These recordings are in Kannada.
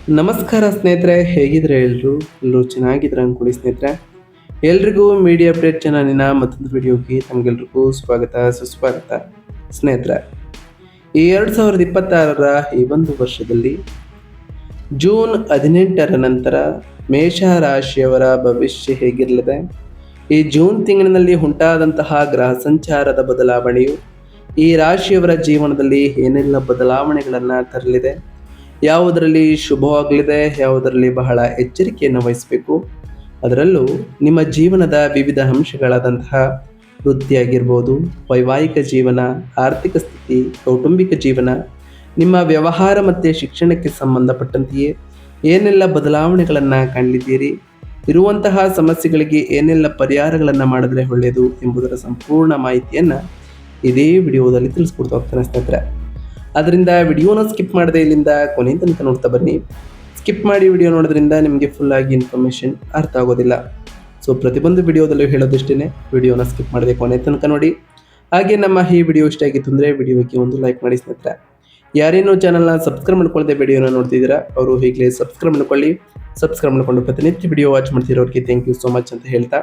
ನಮಸ್ಕಾರ ಸ್ನೇಹಿತರೆ, ಹೇಗಿದ್ರೆ ಎಲ್ಲರೂ ಚೆನ್ನಾಗಿದ್ರೆ ಅನ್ಕೊಳ್ಳಿ ಸ್ನೇಹಿತರೆ. ಎಲ್ರಿಗೂ ಮೀಡಿಯಾ ಅಪ್ಡೇಟ್ ಚಾನಲಿನ ಮತ್ತೊಂದು ವಿಡಿಯೋಗೆ ತಮಗೆಲ್ರಿಗೂ ಸ್ವಾಗತ ಸುಸ್ವಾಗತ. ಸ್ನೇಹಿತರೆ, ಈ 2026ರ ಈ ಒಂದು ವರ್ಷದಲ್ಲಿ ಜೂನ್ 18ರ ನಂತರ ಮೇಷ ರಾಶಿಯವರ ಭವಿಷ್ಯ ಹೇಗಿರಲಿದೆ, ಈ ಜೂನ್ ತಿಂಗಳಿನಲ್ಲಿ ಉಂಟಾದಂತಹ ಗ್ರಹ ಸಂಚಾರದ ಬದಲಾವಣೆಯು ಈ ರಾಶಿಯವರ ಜೀವನದಲ್ಲಿ ಏನೆಲ್ಲ ಬದಲಾವಣೆಗಳನ್ನು ತರಲಿದೆ, ಯಾವುದರಲ್ಲಿ ಶುಭವಾಗಲಿದೆ, ಯಾವುದರಲ್ಲಿ ಬಹಳ ಎಚ್ಚರಿಕೆಯನ್ನು ವಹಿಸಬೇಕು, ಅದರಲ್ಲೂ ನಿಮ್ಮ ಜೀವನದ ವಿವಿಧ ಅಂಶಗಳಾದಂತಹ ವೃತ್ತಿಯಾಗಿರ್ಬೋದು, ವೈವಾಹಿಕ ಜೀವನ, ಆರ್ಥಿಕ ಸ್ಥಿತಿ, ಕೌಟುಂಬಿಕ ಜೀವನ, ನಿಮ್ಮ ವ್ಯವಹಾರ ಮತ್ತು ಶಿಕ್ಷಣಕ್ಕೆ ಸಂಬಂಧಪಟ್ಟಂತೆಯೇ ಏನೆಲ್ಲ ಬದಲಾವಣೆಗಳನ್ನು ಕಾಣಲಿದ್ದೀರಿ, ಇರುವಂತಹ ಸಮಸ್ಯೆಗಳಿಗೆ ಏನೆಲ್ಲ ಪರಿಹಾರಗಳನ್ನು ಮಾಡಿದ್ರೆ ಒಳ್ಳೆಯದು ಎಂಬುದರ ಸಂಪೂರ್ಣ ಮಾಹಿತಿಯನ್ನು ಇದೇ ವಿಡಿಯೋದಲ್ಲಿ ತಿಳಿಸ್ಕೊಡ್ತಾ ಹೋಗ್ತಾನೆ ಸ್ನೇಹಿತರೆ. ಅದರಿಂದ ವಿಡಿಯೋನ ಸ್ಕಿಪ್ ಮಾಡದೆ ಇಲ್ಲಿಂದ ಕೊನೆ ತನಕ ನೋಡ್ತಾ ಬನ್ನಿ. ಸ್ಕಿಪ್ ಮಾಡಿ ವಿಡಿಯೋ ನೋಡೋದ್ರಿಂದ ನಿಮಗೆ ಫುಲ್ ಆಗಿ ಇನ್ಫಾರ್ಮೇಷನ್ ಅರ್ಥ ಆಗೋದಿಲ್ಲ. ಸೊ ಪ್ರತಿಯೊಂದು ವಿಡಿಯೋದಲ್ಲೂ ಹೇಳೋದಿಷ್ಟೇ, ವಿಡಿಯೋನ ಸ್ಕಿಪ್ ಮಾಡದೆ ಕೊನೆ ತನಕ ನೋಡಿ. ಹಾಗೆ ನಮ್ಮ ಈ ವಿಡಿಯೋ ಇಷ್ಟ ಆಗಿತ್ತು ಅಂದರೆ ವಿಡಿಯೋಗೆ ಒಂದು ಲೈಕ್ ಮಾಡಿ ಸ್ನೇಹಿತರೆ. ಯಾರೇನೋ ಚಾನಲ್ನ ಸಬ್ಸ್ಕ್ರೈಬ್ ಮಾಡ್ಕೊಳ್ಳದೆ ವಿಡಿಯೋನ ನೋಡ್ತಿದ್ದೀರಾ ಅವರು ಈಗಲೇ ಸಬ್ಸ್ಕ್ರೈಬ್ ಮಾಡ್ಕೊಳ್ಳಿ. ಸಬ್ಸ್ಕ್ರೈಬ್ ಮಾಡ್ಕೊಂಡು ಪ್ರತಿನಿತ್ಯ ವಿಡಿಯೋ ವಾಚ್ ಮಾಡ್ತಿರೋರಿಗೆ ಥ್ಯಾಂಕ್ ಯು ಸೋ ಮಚ್ ಅಂತ ಹೇಳ್ತಾ,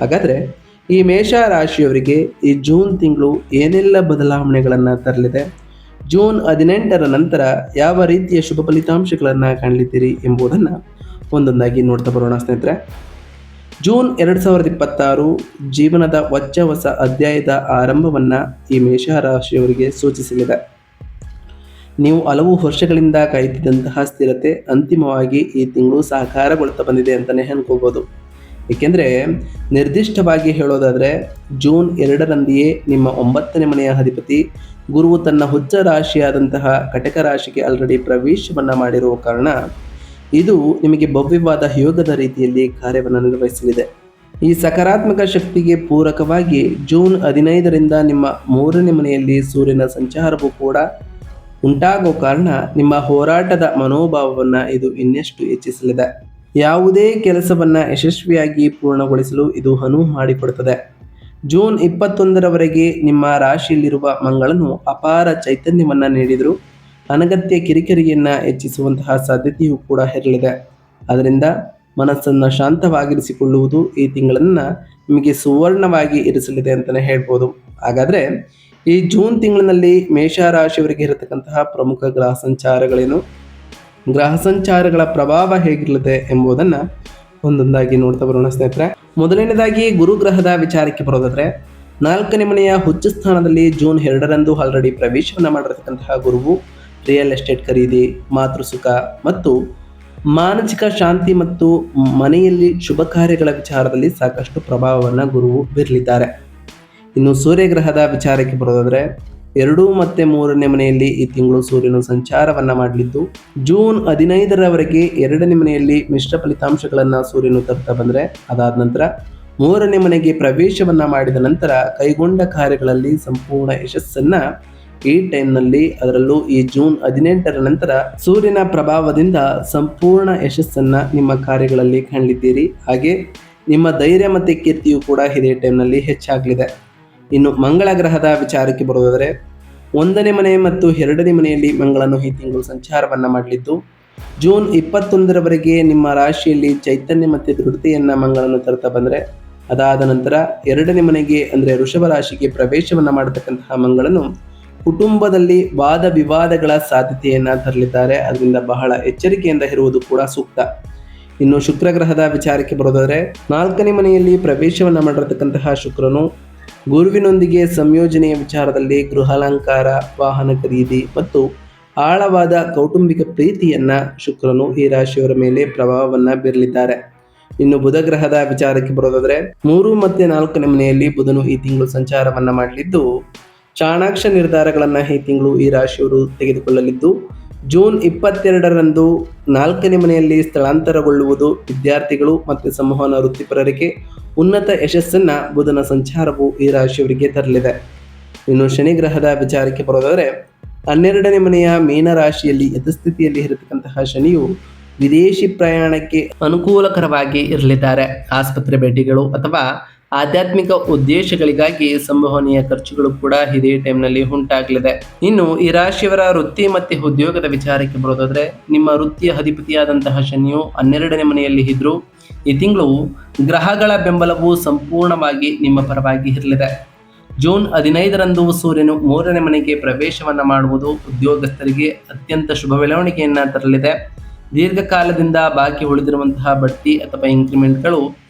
ಹಾಗಾದರೆ ಈ ಮೇಷ ರಾಶಿಯವರಿಗೆ ಈ ಜೂನ್ ತಿಂಗಳು ಏನೆಲ್ಲ ಬದಲಾವಣೆಗಳನ್ನು ತರಲಿದೆ, ಜೂನ್ 18ರ ನಂತರ ಯಾವ ರೀತಿಯ ಶುಭ ಫಲಿತಾಂಶಗಳನ್ನು ಕಾಣಲಿದ್ದೀರಿ ಎಂಬುದನ್ನು ಒಂದೊಂದಾಗಿ ನೋಡ್ತಾ ಬರೋಣ ಸ್ನೇಹಿತರೆ. ಜೂನ್ 2026 ಜೀವನದ ಹೊಸ ಅಧ್ಯಾಯದ ಆರಂಭವನ್ನು ಈ ಮೇಷ ರಾಶಿಯವರಿಗೆ ಸೂಚಿಸಲಿದೆ. ನೀವು ಹಲವು ವರ್ಷಗಳಿಂದ ಕಾಯ್ತಿದ್ದಂತಹ ಸ್ಥಿರತೆ ಅಂತಿಮವಾಗಿ ಈ ತಿಂಗಳು ಸಾಕಾರಗೊಳ್ತಾ ಬಂದಿದೆ ಅಂತಲೇ ಅನ್ಕೋಬೋದು. ಏಕೆಂದರೆ ನಿರ್ದಿಷ್ಟವಾಗಿ ಹೇಳೋದಾದರೆ ಜೂನ್ 2ರಂದಿಯೇ ನಿಮ್ಮ 9ನೇ ಮನೆಯ ಅಧಿಪತಿ ಗುರುವು ತನ್ನ ಉಚ್ಚ ರಾಶಿಯಾದಂತಹ ಕಟಕ ರಾಶಿಗೆ ಆಲ್ರೆಡಿ ಪ್ರವೇಶವನ್ನು ಮಾಡಿರುವ ಕಾರಣ ಇದು ನಿಮಗೆ ಭವ್ಯವಾದ ಯೋಗದ ರೀತಿಯಲ್ಲಿ ಕಾರ್ಯವನ್ನು ನಿರ್ವಹಿಸಲಿದೆ. ಈ ಸಕಾರಾತ್ಮಕ ಶಕ್ತಿಗೆ ಪೂರಕವಾಗಿ ಜೂನ್ 15ರಿಂದ ನಿಮ್ಮ 3ನೇ ಮನೆಯಲ್ಲಿ ಸೂರ್ಯನ ಸಂಚಾರವೂ ಕೂಡ ಉಂಟಾಗುವ ಕಾರಣ ನಿಮ್ಮ ಹೋರಾಟದ ಮನೋಭಾವವನ್ನು ಇದು ಇನ್ನಷ್ಟು ಹೆಚ್ಚಿಸಲಿದೆ. ಯಾವುದೇ ಕೆಲಸವನ್ನು ಯಶಸ್ವಿಯಾಗಿ ಪೂರ್ಣಗೊಳಿಸಲು ಇದು ಅನುವು ಮಾಡಿಕೊಡುತ್ತದೆ. ಜೂನ್ 21ರವರೆಗೆ ನಿಮ್ಮ ರಾಶಿಯಲ್ಲಿರುವ ಮಂಗಳನು ಅಪಾರ ಚೈತನ್ಯವನ್ನು ನೀಡಿದರೂ ಅನಗತ್ಯ ಕಿರಿಕಿರಿಯನ್ನು ಹೆಚ್ಚಿಸುವಂತಹ ಸಾಧ್ಯತೆಯೂ ಕೂಡ ಇರಲಿದೆ. ಅದರಿಂದ ಮನಸ್ಸನ್ನು ಶಾಂತವಾಗಿರಿಸಿಕೊಳ್ಳುವುದು ಈ ತಿಂಗಳನ್ನು ನಿಮಗೆ ಸುವರ್ಣವಾಗಿ ಇರಿಸಲಿದೆ ಅಂತಲೇ ಹೇಳ್ಬೋದು. ಹಾಗಾದರೆ ಈ ಜೂನ್ ತಿಂಗಳಿನಲ್ಲಿ ಮೇಷ ರಾಶಿಯವರಿಗೆ ಇರತಕ್ಕಂತಹ ಪ್ರಮುಖ ಗ್ರಹ ಸಂಚಾರಗಳೇನು, ಗ್ರಹ ಸಂಚಾರಗಳ ಪ್ರಭಾವ ಹೇಗಿರಲಿದೆ ಎಂಬುದನ್ನು ಒಂದೊಂದಾಗಿ ನೋಡ್ತಾ ಬರೋಣ ಸ್ನೇಹಿತರೆ. ಮೊದಲನೇದಾಗಿ ಗುರುಗ್ರಹದ ವಿಚಾರಕ್ಕೆ ಬರೋದಾದ್ರೆ 4ನೇ ಮನೆಯ ಹುಚ್ಚ ಸ್ಥಾನದಲ್ಲಿ ಜೂನ್ 2ರಂದು ಆಲ್ರೆಡಿ ಪ್ರವೇಶವನ್ನು ಮಾಡಿರತಕ್ಕಂತಹ ಗುರುವು ರಿಯಲ್ ಎಸ್ಟೇಟ್ ಖರೀದಿ, ಮಾತೃಸುಖ ಮತ್ತು ಮಾನಸಿಕ ಶಾಂತಿ ಮತ್ತು ಮನೆಯಲ್ಲಿ ಶುಭ ಕಾರ್ಯಗಳ ವಿಚಾರದಲ್ಲಿ ಸಾಕಷ್ಟು ಪ್ರಭಾವವನ್ನು ಗುರುವು ಬೀರಲಿದ್ದಾರೆ. ಇನ್ನು ಸೂರ್ಯಗ್ರಹದ ವಿಚಾರಕ್ಕೆ ಬರೋದಾದ್ರೆ 2 ಮತ್ತು 3ನೇ ಮನೆಯಲ್ಲಿ ಈ ತಿಂಗಳು ಸೂರ್ಯನು ಸಂಚಾರವನ್ನು ಮಾಡಲಿದ್ದು ಜೂನ್ 15ರವರೆಗೆ 2ನೇ ಮನೆಯಲ್ಲಿ ಮಿಶ್ರ ಫಲಿತಾಂಶಗಳನ್ನು ಸೂರ್ಯನು ತರ್ತಾ ಬಂದರೆ, ಅದಾದ ನಂತರ 3ನೇ ಮನೆಗೆ ಪ್ರವೇಶವನ್ನು ಮಾಡಿದ ನಂತರ ಕೈಗೊಂಡ ಕಾರ್ಯಗಳಲ್ಲಿ ಸಂಪೂರ್ಣ ಯಶಸ್ಸನ್ನು ಈ ಟೈಮ್ನಲ್ಲಿ, ಅದರಲ್ಲೂ ಈ ಜೂನ್ 18ರ ನಂತರ ಸೂರ್ಯನ ಪ್ರಭಾವದಿಂದ ಸಂಪೂರ್ಣ ಯಶಸ್ಸನ್ನು ನಿಮ್ಮ ಕಾರ್ಯಗಳಲ್ಲಿ ಕಾಣಲಿದ್ದೀರಿ. ಹಾಗೆ ನಿಮ್ಮ ಧೈರ್ಯ ಮತ್ತು ಕೀರ್ತಿಯು ಕೂಡ ಇದೇ ಟೈಮ್ನಲ್ಲಿ ಹೆಚ್ಚಾಗಲಿದೆ. ಇನ್ನು ಮಂಗಳ ಗ್ರಹದ ವಿಚಾರಕ್ಕೆ ಬರೋದಾದರೆ 1ನೇ ಮನೆ ಮತ್ತು 2ನೇ ಮನೆಯಲ್ಲಿ ಮಂಗಳನು ಈ ತಿಂಗಳು ಸಂಚಾರವನ್ನು ಮಾಡಲಿದ್ದು ಜೂನ್ 21ರವರೆಗೆ ನಿಮ್ಮ ರಾಶಿಯಲ್ಲಿ ಚೈತನ್ಯ ಮತ್ತು ದೃಢತೆಯನ್ನು ಮಂಗಳನು ತರ್ತಾ ಬಂದರೆ, ಅದಾದ ನಂತರ 2ನೇ ಮನೆಗೆ ಅಂದರೆ ವೃಷಭ ರಾಶಿಗೆ ಪ್ರವೇಶವನ್ನು ಮಾಡತಕ್ಕಂತಹ ಮಂಗಳನು ಕುಟುಂಬದಲ್ಲಿ ವಾದ ವಿವಾದಗಳ ಸಾಧ್ಯತೆಯನ್ನು ತರಲಿದ್ದಾರೆ. ಅದರಿಂದ ಬಹಳ ಎಚ್ಚರಿಕೆಯಿಂದ ಇರುವುದು ಕೂಡ ಸೂಕ್ತ. ಇನ್ನು ಶುಕ್ರ ಗ್ರಹದ ವಿಚಾರಕ್ಕೆ ಬರೋದಾದರೆ 4ನೇ ಮನೆಯಲ್ಲಿ ಪ್ರವೇಶವನ್ನು ಮಾಡಿರತಕ್ಕಂತಹ ಶುಕ್ರನು ಗುರುವಿನೊಂದಿಗೆ ಸಂಯೋಜನೆಯ ವಿಚಾರದಲ್ಲಿ ಗೃಹಾಲಂಕಾರ, ವಾಹನ ಖರೀದಿ ಮತ್ತು ಆಳವಾದ ಕೌಟುಂಬಿಕ ಪ್ರೀತಿಯನ್ನು ಶುಕ್ರನು ಈ ರಾಶಿಯವರ ಮೇಲೆ ಪ್ರಭಾವವನ್ನು ಬೀರಲಿದ್ದಾರೆ. ಇನ್ನು ಬುಧ ಗ್ರಹದ ವಿಚಾರಕ್ಕೆ ಬರೋದಾದರೆ 3 ಮತ್ತು 4ನೇ ಮನೆಯಲ್ಲಿ ಬುಧನು ಈ ತಿಂಗಳು ಸಂಚಾರವನ್ನು ಮಾಡಲಿದ್ದು ಚಾಣಾಕ್ಷ ನಿರ್ಧಾರಗಳನ್ನು ಈ ತಿಂಗಳು ಈ ರಾಶಿಯವರು ತೆಗೆದುಕೊಳ್ಳಲಿದ್ದು ಜೂನ್ 22ರಂದು 4ನೇ ಮನೆಯಲ್ಲಿ ಸ್ಥಳಾಂತರಗೊಳ್ಳುವುದು ವಿದ್ಯಾರ್ಥಿಗಳು ಮತ್ತು ಸಂವಹನ ವೃತ್ತಿಪರರಿಗೆ ಉನ್ನತ ಯಶಸ್ಸನ್ನು ಬುಧನ ಸಂಚಾರವು ಈ ರಾಶಿಯವರಿಗೆ ತರಲಿದೆ. ಇನ್ನು ಶನಿ ಗ್ರಹದ ವಿಚಾರಕ್ಕೆ ಬರೋದಾದರೆ 12ನೇ ಮನೆಯ ಮೀನ ರಾಶಿಯಲ್ಲಿ ಯಥಸ್ಥಿತಿಯಲ್ಲಿ ಇರತಕ್ಕಂತಹ ಶನಿಯು ವಿದೇಶಿ ಪ್ರಯಾಣಕ್ಕೆ ಅನುಕೂಲಕರವಾಗಿ ಇರಲಿದ್ದಾರೆ. ಆಸ್ಪತ್ರೆ ಭೇಟಿಗಳು ಅಥವಾ ಆಧ್ಯಾತ್ಮಿಕ ಉದ್ದೇಶಗಳಿಗಾಗಿ ಸಂಭವನೀಯ ಖರ್ಚುಗಳು ಕೂಡ ಇದೇ ಟೈಮ್ನಲ್ಲಿ ಉಂಟಾಗಲಿದೆ. ಇನ್ನು ಈ ರಾಶಿಯವರ ವೃತ್ತಿ ಮತ್ತು ಉದ್ಯೋಗದ ವಿಚಾರಕ್ಕೆ ಬರೋದಾದ್ರೆ, ನಿಮ್ಮ ವೃತ್ತಿಯ ಅಧಿಪತಿಯಾದಂತಹ ಶನಿಯು 12ನೇ ಮನೆಯಲ್ಲಿ ಇದ್ರೂ ಈ ತಿಂಗಳು ಗ್ರಹಗಳ ಬೆಂಬಲವು ಸಂಪೂರ್ಣವಾಗಿ ನಿಮ್ಮ ಪರವಾಗಿ ಇರಲಿದೆ. ಜೂನ್ 15ರಂದು ಸೂರ್ಯನು 3ನೇ ಮನೆಗೆ ಪ್ರವೇಶವನ್ನ ಮಾಡುವುದು ಉದ್ಯೋಗಸ್ಥರಿಗೆ ಅತ್ಯಂತ ಶುಭ ಬೆಳವಣಿಗೆಯನ್ನ ತರಲಿದೆ. ದೀರ್ಘಕಾಲದಿಂದ ಬಾಕಿ ಉಳಿದಿರುವಂತಹ ಬಡ್ತಿ ಅಥವಾ ಇಂಕ್ರಿಮೆಂಟ್ಗಳು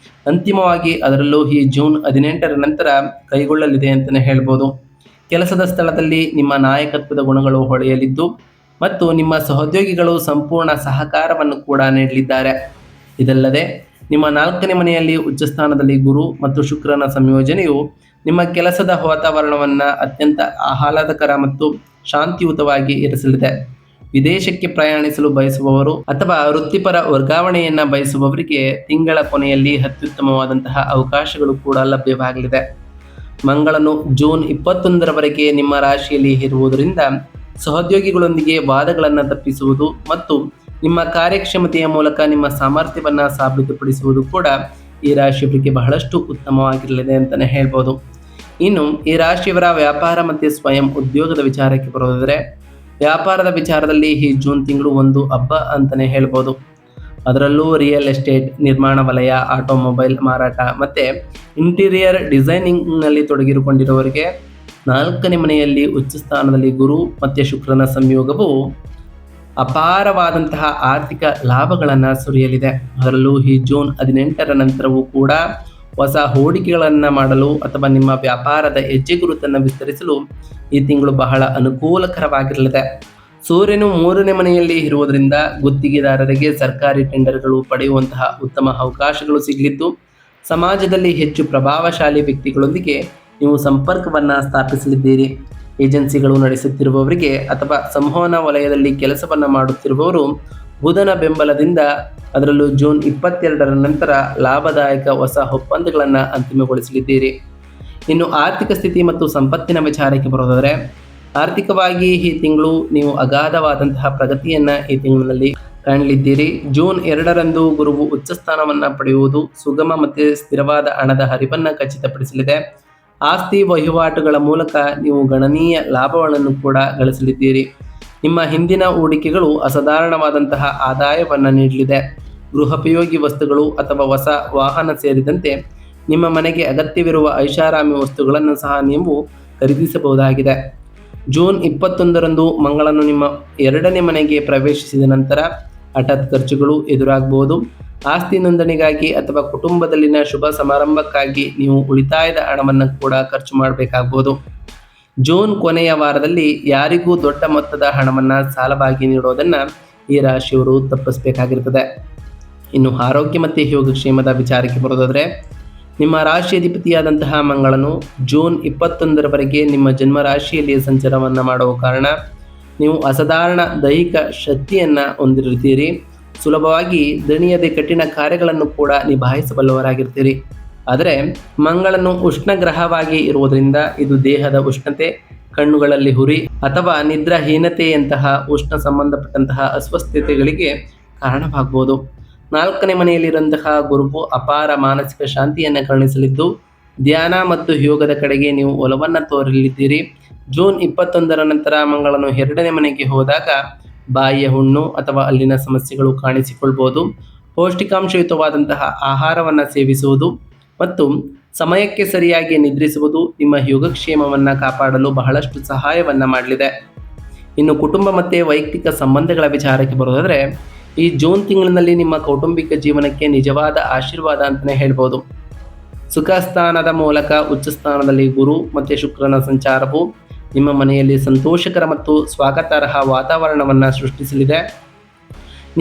ಅಂತಿಮವಾಗಿ, ಅದರಲ್ಲೂ ಈ ಜೂನ್ 18ರ ನಂತರ ಕೈಗೊಳ್ಳಲಿದೆ ಅಂತಲೇ ಹೇಳ್ಬೋದು. ಕೆಲಸದ ಸ್ಥಳದಲ್ಲಿ ನಿಮ್ಮ ನಾಯಕತ್ವದ ಗುಣಗಳು ಹೊಳೆಯಲಿದ್ದು ಮತ್ತು ನಿಮ್ಮ ಸಹೋದ್ಯೋಗಿಗಳು ಸಂಪೂರ್ಣ ಸಹಕಾರವನ್ನು ಕೂಡ ನೀಡಲಿದ್ದಾರೆ. ಇದಲ್ಲದೆ ನಿಮ್ಮ 4ನೇ ಮನೆಯಲ್ಲಿ ಉಚ್ಚಸ್ಥಾನದಲ್ಲಿ ಗುರು ಮತ್ತು ಶುಕ್ರನ ಸಂಯೋಜನೆಯು ನಿಮ್ಮ ಕೆಲಸದ ವಾತಾವರಣವನ್ನು ಅತ್ಯಂತ ಆಹ್ಲಾದಕರ ಮತ್ತು ಶಾಂತಿಯುತವಾಗಿ ಇರಿಸಲಿದೆ. ವಿದೇಶಕ್ಕೆ ಪ್ರಯಾಣಿಸಲು ಬಯಸುವವರು ಅಥವಾ ವೃತ್ತಿಪರ ವರ್ಗಾವಣೆಯನ್ನು ಬಯಸುವವರಿಗೆ ತಿಂಗಳ ಕೊನೆಯಲ್ಲಿ ಅತ್ಯುತ್ತಮವಾದಂತಹ ಅವಕಾಶಗಳು ಕೂಡ ಲಭ್ಯವಾಗಲಿದೆ. ಮಂಗಳನು ಜೂನ್ 21ರವರೆಗೆ ನಿಮ್ಮ ರಾಶಿಯಲ್ಲಿ ಇರುವುದರಿಂದ ಸಹೋದ್ಯೋಗಿಗಳೊಂದಿಗೆ ವಾದಗಳನ್ನು ತಪ್ಪಿಸುವುದು ಮತ್ತು ನಿಮ್ಮ ಕಾರ್ಯಕ್ಷಮತೆಯ ಮೂಲಕ ನಿಮ್ಮ ಸಾಮರ್ಥ್ಯವನ್ನು ಸಾಬೀತುಪಡಿಸುವುದು ಕೂಡ ಈ ರಾಶಿಯವರಿಗೆ ಬಹಳಷ್ಟು ಉತ್ತಮವಾಗಿರಲಿದೆ ಅಂತಲೇ ಹೇಳ್ಬೋದು. ಇನ್ನು ಈ ರಾಶಿಯವರ ವ್ಯಾಪಾರ ಮತ್ತು ಸ್ವಯಂ ಉದ್ಯೋಗದ ವಿಚಾರಕ್ಕೆ ಬರೋದಾದರೆ, ವ್ಯಾಪಾರದ ವಿಚಾರದಲ್ಲಿ ಈ ಜೂನ್ ತಿಂಗಳು ಒಂದು ಹಬ್ಬ ಅಂತಲೇ ಹೇಳ್ಬೋದು. ಅದರಲ್ಲೂ ರಿಯಲ್ ಎಸ್ಟೇಟ್, ನಿರ್ಮಾಣ ವಲಯ, ಆಟೋಮೊಬೈಲ್ ಮಾರಾಟ ಮತ್ತು ಇಂಟೀರಿಯರ್ ಡಿಸೈನಿಂಗ್ನಲ್ಲಿ ತೊಡಗಿಸಿಕೊಂಡಿರುವವರಿಗೆ 4ನೇ ಮನೆಯಲ್ಲಿ ಉಚ್ಚ ಸ್ಥಾನದಲ್ಲಿ ಗುರು ಮತ್ತು ಶುಕ್ರನ ಸಂಯೋಗವು ಅಪಾರವಾದಂತಹ ಆರ್ಥಿಕ ಲಾಭಗಳನ್ನು ಸುರಿಯಲಿದೆ. ಅದರಲ್ಲೂ ಈ ಜೂನ್ 18ರ ನಂತರವೂ ಕೂಡ ಹೊಸ ಹೂಡಿಕೆಗಳನ್ನು ಮಾಡಲು ಅಥವಾ ನಿಮ್ಮ ವ್ಯಾಪಾರದ ಹೆಜ್ಜೆ ಗುರುತನ್ನು ವಿಸ್ತರಿಸಲು ಈ ತಿಂಗಳು ಬಹಳ ಅನುಕೂಲಕರವಾಗಿರಲಿದೆ. ಸೂರ್ಯನು 3ನೇ ಮನೆಯಲ್ಲಿ ಇರುವುದರಿಂದ ಗುತ್ತಿಗೆದಾರರಿಗೆ ಸರ್ಕಾರಿ ಟೆಂಡರ್ಗಳು ಪಡೆಯುವಂತಹ ಉತ್ತಮ ಅವಕಾಶಗಳು ಸಿಗಲಿದ್ದು, ಸಮಾಜದಲ್ಲಿ ಹೆಚ್ಚು ಪ್ರಭಾವಶಾಲಿ ವ್ಯಕ್ತಿಗಳೊಂದಿಗೆ ನೀವು ಸಂಪರ್ಕವನ್ನು ಸ್ಥಾಪಿಸಲಿದ್ದೀರಿ. ಏಜೆನ್ಸಿಗಳು ನಡೆಸುತ್ತಿರುವವರಿಗೆ ಅಥವಾ ಸಂವಹನ ವಲಯದಲ್ಲಿ ಕೆಲಸವನ್ನು ಮಾಡುತ್ತಿರುವವರು ಬುಧನ ಬೆಂಬಲದಿಂದ, ಅದರಲ್ಲೂ ಜೂನ್ 22ರ ನಂತರ ಲಾಭದಾಯಕ ಹೊಸ ಒಪ್ಪಂದಗಳನ್ನು ಅಂತಿಮಗೊಳಿಸಲಿದ್ದೀರಿ. ಇನ್ನು ಆರ್ಥಿಕ ಸ್ಥಿತಿ ಮತ್ತು ಸಂಪತ್ತಿನ ವಿಚಾರಕ್ಕೆ ಬರೋದಾದರೆ, ಆರ್ಥಿಕವಾಗಿ ಈ ತಿಂಗಳು ನೀವು ಅಗಾಧವಾದಂತಹ ಪ್ರಗತಿಯನ್ನು ಈ ತಿಂಗಳಿನಲ್ಲಿ ಕಾಣಲಿದ್ದೀರಿ. ಜೂನ್ 2ರಂದು ಗುರುವು ಉಚ್ಚಸ್ಥಾನವನ್ನು ಪಡೆಯುವುದು ಸುಗಮ ಮತ್ತು ಸ್ಥಿರವಾದ ಹಣದ ಹರಿವನ್ನು ಖಚಿತಪಡಿಸಲಿದೆ. ಆಸ್ತಿ ವಹಿವಾಟುಗಳ ಮೂಲಕ ನೀವು ಗಣನೀಯ ಲಾಭಗಳನ್ನು ಕೂಡ ಗಳಿಸಲಿದ್ದೀರಿ. ನಿಮ್ಮ ಹಿಂದಿನ ಹೂಡಿಕೆಗಳು ಅಸಾಧಾರಣವಾದಂತಹ ಆದಾಯವನ್ನು ನೀಡಲಿದೆ. ಗೃಹೋಪಯೋಗಿ ವಸ್ತುಗಳು ಅಥವಾ ಹೊಸ ವಾಹನ ಸೇರಿದಂತೆ ನಿಮ್ಮ ಮನೆಗೆ ಅಗತ್ಯವಿರುವ ಐಷಾರಾಮಿ ವಸ್ತುಗಳನ್ನು ಸಹ ನೀವು ಖರೀದಿಸಬಹುದಾಗಿದೆ. ಜೂನ್ 21ರಂದು ಮಂಗಳನು ನಿಮ್ಮ 2ನೇ ಮನೆಗೆ ಪ್ರವೇಶಿಸಿದ ನಂತರ ಹಠಾತ್ ಖರ್ಚುಗಳು ಎದುರಾಗಬಹುದು. ಆಸ್ತಿ ನೋಂದಣಿಗಾಗಿ ಅಥವಾ ಕುಟುಂಬದಲ್ಲಿನ ಶುಭ ಸಮಾರಂಭಕ್ಕಾಗಿ ನೀವು ಉಳಿತಾಯದ ಹಣವನ್ನು ಕೂಡ ಖರ್ಚು ಮಾಡಬೇಕಾಗಬಹುದು. ಜೂನ್ ಕೊನೆಯ ವಾರದಲ್ಲಿ ಯಾರಿಗೂ ದೊಡ್ಡ ಮೊತ್ತದ ಹಣವನ್ನು ಸಾಲವಾಗಿ ನೀಡೋದನ್ನು ಈ ರಾಶಿಯವರು ತಪ್ಪಿಸಬೇಕಾಗಿರ್ತದೆ. ಇನ್ನು ಆರೋಗ್ಯ ಮತ್ತು ಯೋಗಕ್ಷೇಮದ ವಿಚಾರಕ್ಕೆ ಬರೋದಾದರೆ, ನಿಮ್ಮ ರಾಶಿ ಅಧಿಪತಿಯಾದಂತಹ ಮಂಗಳನು ಜೂನ್ 21ರವರೆಗೆ ನಿಮ್ಮ ಜನ್ಮ ರಾಶಿಯಲ್ಲಿ ಸಂಚಾರವನ್ನು ಮಾಡುವ ಕಾರಣ ನೀವು ಅಸಾಧಾರಣ ದೈಹಿಕ ಶಕ್ತಿಯನ್ನು ಹೊಂದಿರುತ್ತೀರಿ. ಸುಲಭವಾಗಿ ದಣಿಯದೆ ಕಠಿಣ ಕಾರ್ಯಗಳನ್ನು ಕೂಡ ನಿಭಾಯಿಸಬಲ್ಲವರಾಗಿರ್ತೀರಿ. ಆದರೆ ಮಂಗಳನು ಉಷ್ಣ ಗ್ರಹವಾಗಿ ಇರುವುದರಿಂದ ಇದು ದೇಹದ ಉಷ್ಣತೆ, ಕಣ್ಣುಗಳಲ್ಲಿ ಹುರಿ ಅಥವಾ ನಿದ್ರಾಹೀನತೆಯಂತಹ ಉಷ್ಣ ಸಂಬಂಧಪಟ್ಟಂತಹ ಅಸ್ವಸ್ಥತೆಗಳಿಗೆ ಕಾರಣವಾಗಬಹುದು. 4ನೇ ಮನೆಯಲ್ಲಿರುವಂತಹ ಗುರುವು ಅಪಾರ ಮಾನಸಿಕ ಶಾಂತಿಯನ್ನು ಕರುಣಿಸಲಿದ್ದು, ಧ್ಯಾನ ಮತ್ತು ಯೋಗದ ಕಡೆಗೆ ನೀವು ಒಲವನ್ನು ತೋರಲಿದ್ದೀರಿ. ಜೂನ್ 21ರ ನಂತರ ಮಂಗಳನು 2ನೇ ಮನೆಗೆ ಹೋದಾಗ ಬಾಯಿಯ ಹುಣ್ಣು ಅಥವಾ ಅಲ್ಲಿನ ಸಮಸ್ಯೆಗಳು ಕಾಣಿಸಿಕೊಳ್ಬೋದು. ಪೌಷ್ಟಿಕಾಂಶಯುತವಾದಂತಹ ಆಹಾರವನ್ನು ಸೇವಿಸುವುದು ಮತ್ತು ಸಮಯಕ್ಕೆ ಸರಿಯಾಗಿ ನಿದ್ರಿಸುವುದು ನಿಮ್ಮ ಯೋಗಕ್ಷೇಮವನ್ನು ಕಾಪಾಡಲು ಬಹಳಷ್ಟು ಸಹಾಯವನ್ನು ಮಾಡಲಿದೆ. ಇನ್ನು ಕುಟುಂಬ ಮತ್ತು ವೈಯಕ್ತಿಕ ಸಂಬಂಧಗಳ ವಿಚಾರಕ್ಕೆ ಬರೋದಾದರೆ, ಈ ಜೂನ್ ತಿಂಗಳಿನಲ್ಲಿ ನಿಮ್ಮ ಕೌಟುಂಬಿಕ ಜೀವನಕ್ಕೆ ನಿಜವಾದ ಆಶೀರ್ವಾದ ಅಂತಲೇ ಹೇಳ್ಬೋದು. ಸುಖ ಸ್ಥಾನದ ಮೂಲಕ ಉಚ್ಚ ಸ್ಥಾನದಲ್ಲಿ ಗುರು ಮತ್ತು ಶುಕ್ರನ ಸಂಚಾರವು ನಿಮ್ಮ ಮನೆಯಲ್ಲಿ ಸಂತೋಷಕರ ಮತ್ತು ಸ್ವಾಗತಾರ್ಹ ವಾತಾವರಣವನ್ನು ಸೃಷ್ಟಿಸಲಿದೆ.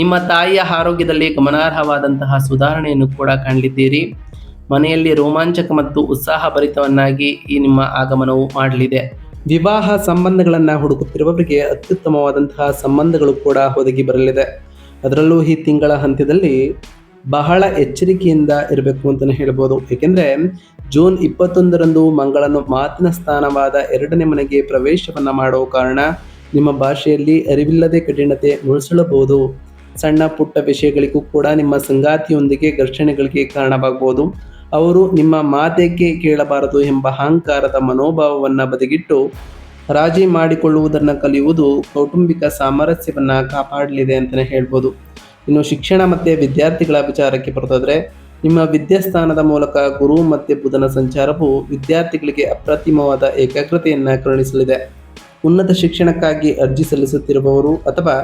ನಿಮ್ಮ ತಾಯಿಯ ಆರೋಗ್ಯದಲ್ಲಿ ಗಮನಾರ್ಹವಾದಂತಹ ಸುಧಾರಣೆಯನ್ನು ಕೂಡ ಕಾಣಲಿದ್ದೀರಿ. ಮನೆಯಲ್ಲಿ ರೋಮಾಂಚಕ ಮತ್ತು ಉತ್ಸಾಹಭರಿತವನ್ನಾಗಿ ಈ ನಿಮ್ಮ ಆಗಮನವು ಮಾಡಲಿದೆ. ವಿವಾಹ ಸಂಬಂಧಗಳನ್ನು ಹುಡುಕುತ್ತಿರುವವರಿಗೆ ಅತ್ಯುತ್ತಮವಾದಂತಹ ಸಂಬಂಧಗಳು ಕೂಡ ಒದಗಿ ಬರಲಿದೆ. ಅದರಲ್ಲೂ ಈ ತಿಂಗಳ ಅಂತ್ಯದಲ್ಲಿ ಬಹಳ ಎಚ್ಚರಿಕೆಯಿಂದ ಇರಬೇಕು ಅಂತಲೇ ಹೇಳ್ಬೋದು. ಏಕೆಂದರೆ ಜೂನ್ 21ರಂದು ಮಂಗಳನು ಮಾತಿನ ಸ್ಥಾನವಾದ 2ನೇ ಮನೆಗೆ ಪ್ರವೇಶವನ್ನು ಮಾಡುವ ಕಾರಣ ನಿಮ್ಮ ಭಾಷೆಯಲ್ಲಿ ಅರಿವಿಲ್ಲದೆ ಕಠಿಣತೆ ನುಸುಳಬಹುದು. ಸಣ್ಣ ಪುಟ್ಟ ವಿಷಯಗಳಿಗೂ ಕೂಡ ನಿಮ್ಮ ಸಂಗಾತಿಯೊಂದಿಗೆ ಘರ್ಷಣೆಗಳಿಗೆ ಕಾರಣವಾಗಬಹುದು. ಅವರು ನಿಮ್ಮ ಮಾತೇಕೆ ಕೇಳಬಾರದು ಎಂಬ ಅಹಂಕಾರದ ಮನೋಭಾವವನ್ನು ಬದಿಗಿಟ್ಟು ರಾಜಿ ಮಾಡಿಕೊಳ್ಳುವುದನ್ನು ಕಲಿಯುವುದು ಕೌಟುಂಬಿಕ ಸಾಮರಸ್ಯವನ್ನು ಕಾಪಾಡಲಿದೆ ಅಂತಲೇ ಹೇಳ್ಬೋದು. ಇನ್ನು ಶಿಕ್ಷಣ ಮತ್ತು ವಿದ್ಯಾರ್ಥಿಗಳ ವಿಚಾರಕ್ಕೆ ಬರೋದಾದರೆ, ನಿಮ್ಮ ವಿದ್ಯಾಸ್ಥಾನದ ಮೂಲಕ ಗುರು ಮತ್ತು ಬುಧನ ಸಂಚಾರವು ವಿದ್ಯಾರ್ಥಿಗಳಿಗೆ ಅಪ್ರತಿಮವಾದ ಏಕಾಗ್ರತೆಯನ್ನು ಕರುಣಿಸಲಿದೆ. ಉನ್ನತ ಶಿಕ್ಷಣಕ್ಕಾಗಿ ಅರ್ಜಿ ಸಲ್ಲಿಸುತ್ತಿರುವವರು ಅಥವಾ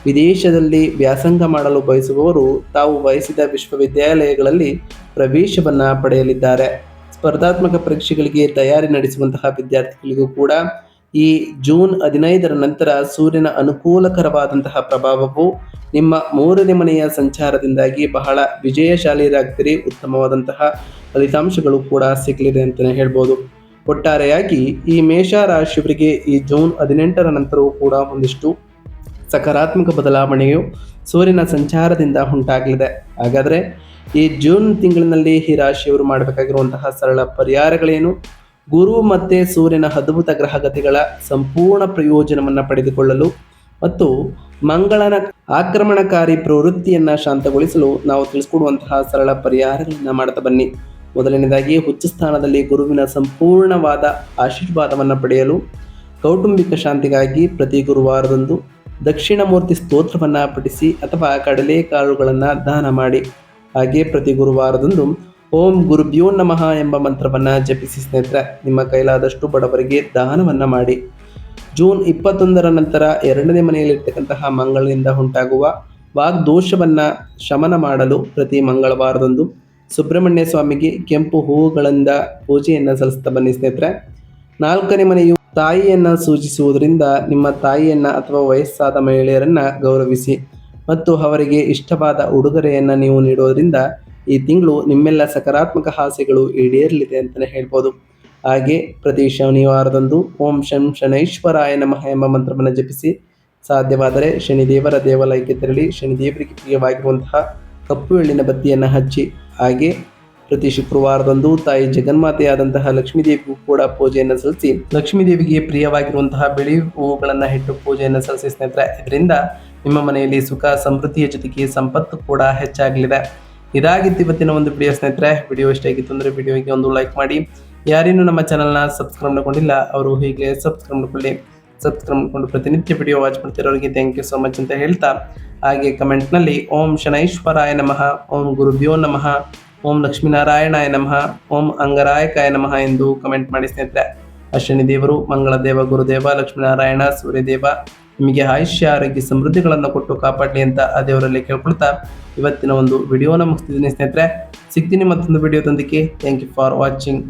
ವಿದೇಶದಲ್ಲಿ ವ್ಯಾಸಂಗ ಮಾಡಲು ಬಯಸುವವರು ತಾವು ಬಯಸಿದ ವಿಶ್ವವಿದ್ಯಾಲಯಗಳಲ್ಲಿ ಪ್ರವೇಶವನ್ನು ಪಡೆಯಲಿದ್ದಾರೆ. ಸ್ಪರ್ಧಾತ್ಮಕ ಪರೀಕ್ಷೆಗಳಿಗೆ ತಯಾರಿ ನಡೆಸುವಂತಹ ವಿದ್ಯಾರ್ಥಿಗಳಿಗೂ ಕೂಡ ಈ ಜೂನ್ 15ರ ನಂತರ ಸೂರ್ಯನ ಅನುಕೂಲಕರವಾದಂತಹ ಪ್ರಭಾವವು ನಿಮ್ಮ 3ನೇ ಮನೆಯ ಸಂಚಾರದಿಂದಾಗಿ ಬಹಳ ವಿಜಯಶಾಲಿಯಾಗ್ತೀರಿ. ಉತ್ತಮವಾದಂತಹ ಫಲಿತಾಂಶಗಳು ಕೂಡ ಸಿಗಲಿದೆ ಅಂತಲೇ ಹೇಳ್ಬೋದು. ಒಟ್ಟಾರೆಯಾಗಿ ಈ ಮೇಷ ರಾಶಿಯವರಿಗೆ ಈ ಜೂನ್ 18ರ ನಂತರವೂ ಕೂಡ ಒಂದಿಷ್ಟು ಸಕಾರಾತ್ಮಕ ಬದಲಾವಣೆಯು ಸೂರ್ಯನ ಸಂಚಾರದಿಂದ ಉಂಟಾಗಲಿದೆ. ಹಾಗಾದರೆ ಈ ಜೂನ್ ತಿಂಗಳಿನಲ್ಲಿ ಈ ರಾಶಿಯವರು ಮಾಡಬೇಕಾಗಿರುವಂತಹ ಸರಳ ಪರಿಹಾರಗಳೇನು? ಗುರು ಮತ್ತು ಸೂರ್ಯನ ಅದ್ಭುತ ಗ್ರಹಗತಿಗಳ ಸಂಪೂರ್ಣ ಪ್ರಯೋಜನವನ್ನು ಪಡೆದುಕೊಳ್ಳಲು ಮತ್ತು ಮಂಗಳನ ಆಕ್ರಮಣಕಾರಿ ಪ್ರವೃತ್ತಿಯನ್ನು ಶಾಂತಗೊಳಿಸಲು ನಾವು ತಿಳಿಸ್ಕೊಡುವಂತಹ ಸರಳ ಪರಿಹಾರಗಳನ್ನು ಮಾಡ್ತಾ ಬನ್ನಿ. ಮೊದಲನೇದಾಗಿ, ಉಚ್ಚ ಸ್ಥಾನದಲ್ಲಿ ಗುರುವಿನ ಸಂಪೂರ್ಣವಾದ ಆಶೀರ್ವಾದವನ್ನು ಪಡೆಯಲು ಕೌಟುಂಬಿಕ ಶಾಂತಿಗಾಗಿ ಪ್ರತಿ ಗುರುವಾರದಂದು ದಕ್ಷಿಣಮೂರ್ತಿ ಸ್ತೋತ್ರವನ್ನು ಪಠಿಸಿ ಅಥವಾ ಕಡಲೆಕಾಳುಗಳನ್ನು ದಾನ ಮಾಡಿ. ಹಾಗೆ ಪ್ರತಿ ಗುರುವಾರದಂದು ಓಂ ಗುರುಭ್ಯೋ ನಮಃ ಎಂಬ ಮಂತ್ರವನ್ನು ಜಪಿಸಿ ಸ್ನೇಹಿತರೆ. ನಿಮ್ಮ ಕೈಲಾದಷ್ಟು ಬಡವರಿಗೆ ದಾನವನ್ನು ಮಾಡಿ. ಜೂನ್ 21ರ ನಂತರ 2ನೇ ಮನೆಯಲ್ಲಿರ್ತಕ್ಕಂತಹ ಮಂಗಳನಿಂದ ಉಂಟಾಗುವ ವಾಗ್ದೋಷವನ್ನು ಶಮನ ಮಾಡಲು ಪ್ರತಿ ಮಂಗಳವಾರದಂದು ಸುಬ್ರಹ್ಮಣ್ಯ ಸ್ವಾಮಿಗೆ ಕೆಂಪು ಹೂವುಗಳಿಂದ ಪೂಜೆಯನ್ನು ಸಲ್ಲಿಸ್ತಾ ಬನ್ನಿ ಸ್ನೇಹಿತರೆ. 4ನೇ ಮನೆಯು ತಾಯಿಯನ್ನು ಸೂಚಿಸುವುದರಿಂದ ನಿಮ್ಮ ತಾಯಿಯನ್ನು ಅಥವಾ ವಯಸ್ಸಾದ ಮಹಿಳೆಯರನ್ನು ಗೌರವಿಸಿ ಮತ್ತು ಅವರಿಗೆ ಇಷ್ಟವಾದ ಉಡುಗೊರೆಯನ್ನು ನೀವು ನೀಡೋದರಿಂದ ಈ ತಿಂಗಳು ನಿಮ್ಮೆಲ್ಲ ಸಕಾರಾತ್ಮಕ ಆಸೆಗಳು ಈಡೇರಲಿದೆ ಅಂತಲೇ ಹೇಳ್ಬೋದು. ಹಾಗೆ ಪ್ರತಿ ಶನಿವಾರದಂದು ಓಂ ಶಂ ಶನೈಶ್ವರಾಯ ನಮಃ ಎಂಬ ಮಂತ್ರವನ್ನು ಜಪಿಸಿ. ಸಾಧ್ಯವಾದರೆ ಶನಿದೇವರ ದೇವಾಲಯಕ್ಕೆ ತೆರಳಿ ಶನಿದೇವರಿಗೆ ಪ್ರಿಯವಾಗಿರುವಂತಹ ಕಪ್ಪು ಎಳ್ಳಿನ ಬತ್ತಿಯನ್ನು ಹಚ್ಚಿ. ಹಾಗೆ ಪ್ರತಿ ಶುಕ್ರವಾರದಂದು ತಾಯಿ ಜಗನ್ಮಾತೆಯಾದಂತಹ ಲಕ್ಷ್ಮೀದೇವಿಗೂ ಕೂಡ ಪೂಜೆಯನ್ನು ಸಲ್ಲಿಸಿ ಲಕ್ಷ್ಮೀದೇವಿಗೆ ಪ್ರಿಯವಾಗಿರುವಂತಹ ಬಿಳಿ ಹೂವುಗಳನ್ನು ಇಟ್ಟು ಪೂಜೆಯನ್ನು ಸಲ್ಲಿಸಿ ಸ್ನೇಹಿತರೆ. ಇದರಿಂದ ನಿಮ್ಮ ಮನೆಯಲ್ಲಿ ಸುಖ ಸಮೃದ್ಧಿಯ ಜೊತೆಗೆ ಸಂಪತ್ತು ಕೂಡ ಹೆಚ್ಚಾಗಲಿದೆ. ಇದಾಗಿತ್ತು ಇವತ್ತಿನ ಒಂದು ವಿಡಿಯೋ ಸ್ನೇಹಿತರೆ. ವಿಡಿಯೋ ಇಷ್ಟ ಆಗಿತ್ತು ಅಂದರೆ ವಿಡಿಯೋಗೆ ಒಂದು ಲೈಕ್ ಮಾಡಿ. ಯಾರೇನು ನಮ್ಮ ಚಾನಲ್ನ ಸಬ್ಸ್ಕ್ರೈಬ್ ಮಾಡ್ಕೊಂಡಿಲ್ಲ ಅವರು ಹೀಗೆ ಸಬ್ಸ್ಕ್ರೈಬ್ ಮಾಡ್ಕೊಳ್ಳಿ. ಸಬ್ಸ್ಕ್ರೈಬ್ ಮಾಡಿಕೊಂಡು ಪ್ರತಿನಿತ್ಯ ವಿಡಿಯೋ ವಾಚ್ ಮಾಡ್ತಿರೋರಿಗೆ ಥ್ಯಾಂಕ್ ಯು ಸೋ ಮಚ್ ಅಂತ ಹೇಳ್ತಾ, ಹಾಗೆ ಕಮೆಂಟ್ನಲ್ಲಿ ಓಂ ಶನೈಶ್ವರಾಯ ನಮಃ, ಓಂ ಗುರುಭ್ಯೋ ನಮಃ, ಓಂ ಲಕ್ಷ್ಮೀನಾರಾಯಣಾಯ ನಮಃ, ಓಂ ಅಂಗರಾಯಕಾಯ ನಮಃ ಎಂದು ಕಮೆಂಟ್ ಮಾಡಿ ಸ್ನೇಹಿತರೆ. ಅಶ್ವಿನಿ ದೇವರು, ಮಂಗಳದೇವ, ಗುರುದೇವ, ಲಕ್ಷ್ಮೀನಾರಾಯಣ, ಸೂರ್ಯದೇವ ನಿಮಗೆ ಆಯುಷ್ಯ ಆರೋಗ್ಯ ಸಮೃದ್ಧಿಗಳನ್ನು ಕೊಟ್ಟು ಕಾಪಾಡಲಿ ಅಂತ ಆ ದೇವರಲ್ಲಿ ಕೇಳ್ಕೊಳ್ತಾ ಇವತ್ತಿನ ಒಂದು ವಿಡಿಯೋನ ಮುಗಿಸ್ತಿದ್ದೀನಿ ಸ್ನೇಹಿತರೆ. ಸಿಗ್ತೀನಿ ಮತ್ತೊಂದು ವಿಡಿಯೋದೊಂದಿಗೆ. Thank you for watching.